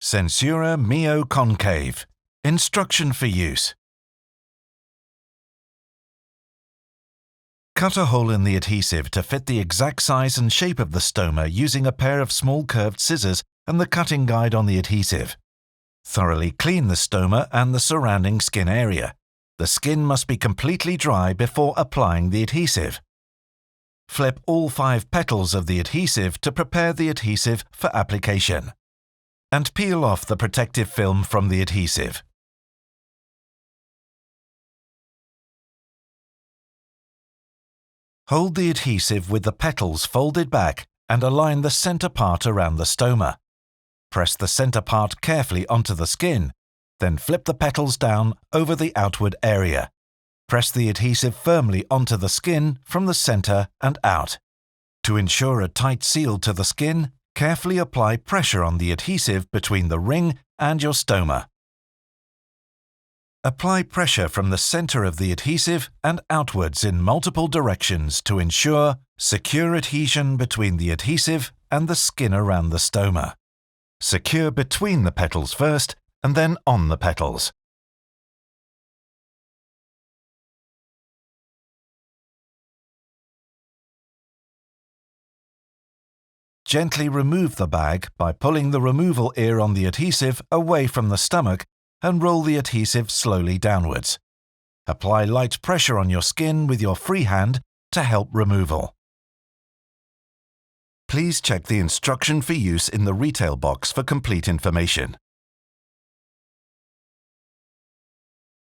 SenSura Mio Concave. Instruction for use. Cut a hole in the adhesive to fit the exact size and shape of the stoma using a pair of small curved scissors and the cutting guide on the adhesive. Thoroughly clean the stoma and the surrounding skin area. The skin must be completely dry before applying the adhesive. Flip all 5 petals of the adhesive to prepare the adhesive for application. And peel off the protective film from the adhesive. Hold the adhesive with the petals folded back and align the center part around the stoma. Press the center part carefully onto the skin, then flip the petals down over the outward area. Press the adhesive firmly onto the skin from the center and out. To ensure a tight seal to the skin, carefully apply pressure on the adhesive between the ring and your stoma. Apply pressure from the center of the adhesive and outwards in multiple directions to ensure secure adhesion between the adhesive and the skin around the stoma. Secure between the petals first and then on the petals. Gently remove the bag by pulling the removal ear on the adhesive away from the stomach and roll the adhesive slowly downwards. Apply light pressure on your skin with your free hand to help removal. Please check the instruction for use in the retail box for complete information.